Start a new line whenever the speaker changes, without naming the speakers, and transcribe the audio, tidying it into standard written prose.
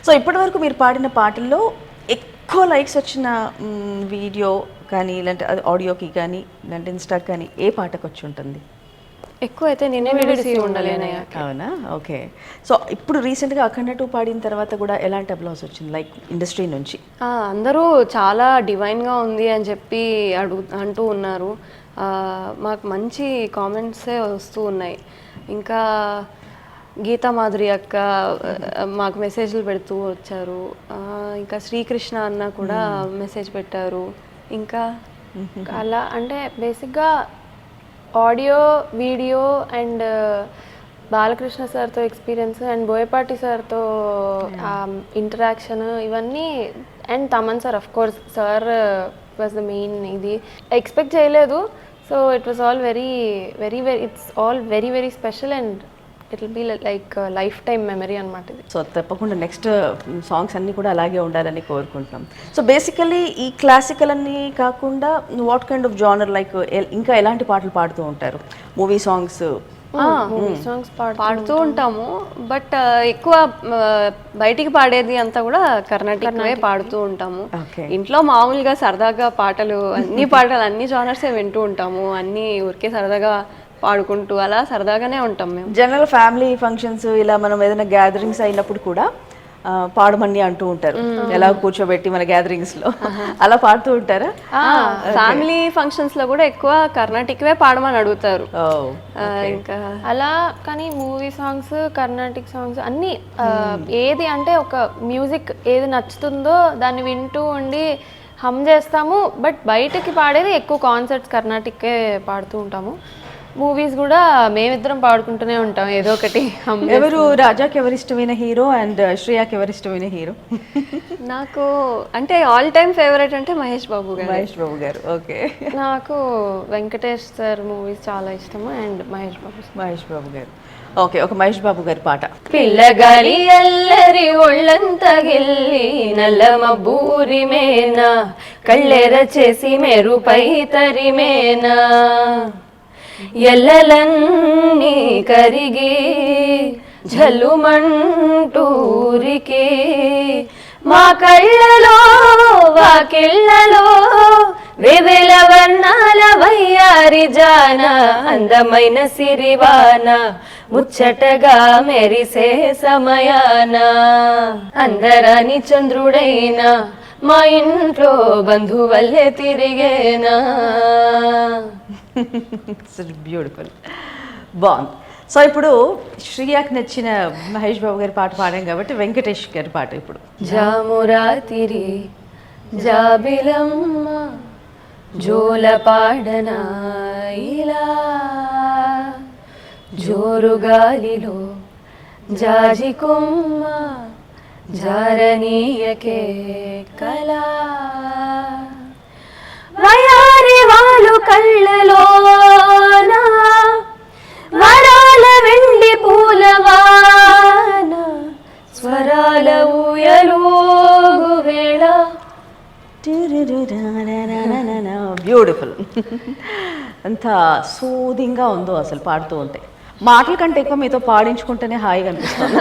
So ఇప్పటివరకు మీరు పాడిన పాటల్లో ఎక్కువ లైక్స్ వచ్చిన వీడియో కానీ ఇలాంటి ఆడియోకి కానీ ఇలాంటి ఇన్స్టాకి కానీ ఏ పాటకు వచ్చి ఉంటుంది?
ఎక్కువ అయితే నేనే విడిసి ఉండలేనయ్య.
అవునా? ఓకే. సో ఇప్పుడు రీసెంట్గా అఖండ 2 పాడిన తర్వాత కూడా ఎలాంటి అప్లాస్ వచ్చింది లైక్ ఇండస్ట్రీ నుంచి?
అందరూ చాలా డివైన్గా ఉంది అని చెప్పి అంటూ ఉన్నారు. మాకు మంచి కామెంట్సే వస్తూ ఉన్నాయి. ఇంకా గీతా మాధురి అక్క మాకు మెసేజ్లు పెడుతూ వచ్చారు. ఇంకా శ్రీకృష్ణ అన్న కూడా మెసేజ్ పెట్టారు. ఇంకా
అలా అంటే బేసిక్గా ఆడియో వీడియో అండ్ బాలకృష్ణ సార్తో ఎక్స్పీరియన్స్ అండ్ బోయపాటి సార్తో ఇంటరాక్షన్ ఇవన్నీ and Thaman sir of course sir was the main. ఇది ఎక్స్పెక్ట్ చేయలేదు. So it was all very very very it's all very very special and it will be like lifetime memory అనమాట ఇది.
So తప్పకుండా next songs అన్నీ కూడా అలాగే ఉండాలని కోరుకుంటున్నాం. సో బేసికలీ ఈ క్లాసికల్ అన్నీ కాకుండా what kind of genre like ఇంకా ఎలాంటి పాటలు పాడుతూ ఉంటారు? మూవీ సాంగ్స్
సాంగ్స్
పాడుతూ ఉంటాము. బట్ ఎక్కువ బయటికి పాడేది అంతా కూడా కర్ణాటకవే పాడుతూ ఉంటాము. ఇంట్లో మామూలుగా సరదాగా పాటలు అన్ని జానర్సే వింటూ ఉంటాము. అన్నీ ఊరికే సరదాగా పాడుకుంటూ అలా సరదాగానే ఉంటాం మేము.
జనరల్ ఫ్యామిలీ ఫంక్షన్స్ ఇలా మనం ఏదైనా గ్యాదరింగ్స్ అయినప్పుడు కూడా పాడమని అంటూ ఉంటారు, ఎలా కూర్చోబెట్టి మన గ్యాదరింగ్స్ లో అలా పాడుతూ ఉంటారా?
ఫ్యామిలీ ఫంక్షన్స్ లో కూడా ఎక్కువ కర్ణాటకవే పాడమని అడుగుతారు.
ఇంకా అలా కానీ మూవీ సాంగ్స్ కర్ణాటిక్ సాంగ్స్ అన్ని ఏది అంటే ఒక మ్యూజిక్ ఏది నచ్చుతుందో దాన్ని వింటూ ఉండి హమ్ చేస్తాము. బట్ బయటకి పాడేది ఎక్కువ కాన్సర్ట్స్ కర్ణాటకే పాడుతూ ఉంటాము. మూవీస్ కూడా మేమిద్దరం పాడుకుంటూనే ఉంటాం ఏదో ఒకటి.
ఎవరు రాజాకి ఎవరు ఇష్టమైన హీరో అండ్ శ్రేయాకి ఎవరు ఇష్టమైన హీరో?
నాకు అంటే ఆల్ టైమ్ ఫేవరెట్ అంటే మహేష్ బాబు
గారు. ఓకే.
నాకు వెంకటేష్ సార్ మూవీస్ చాలా ఇష్టము అండ్ మహేష్ బాబు
గారు. ఓకే, ఒక మహేష్ బాబు గారి పాట.
పిల్లగాలి అల్లరి ఒళ్ళంత గిల్లి నల్లమ బూరి మేనా కళ్ళెర చేసి మెరుపై తరిమేనా ఎల్లలన్నీ కరిగి జల్లుమంటూరికి మా కళ్ళలో వాకిళ్ళలో వేవేల వర్ణాల వయ్యారి జాన అందమైన సిరివాన ముచ్చటగా మెరిసే సమయాన అందరాని చంద్రుడైనా మా ఇంట్లో బంధువల్లే తిరిగేనా.
బ్యూటిఫుల్, బాగుంది. సో ఇప్పుడు శ్రీయాకి నచ్చిన మహేష్ బాబు గారి పాట పాడాం కాబట్టి వెంకటేష్ గారి పాట ఇప్పుడు.
జామురాతిరి జాబిలమ్మ జోల పాడనా ఇలా జోరు గాలిలో జాజి కొమ్మ జారనీయకే కళా వయారి వాలు కళ్ళలోన వరాల వెండి పూలవాన స్వరాల ఊయలూగు వేళ.
బ్యూటిఫుల్. అంత సూదింగ్గా ఉందో అసలు పాడుతూ ఉంటే. మాటల కంటే ఎక్కువ మీతో పాడించుకుంటేనే హాయిగా అనిపిస్తుంది.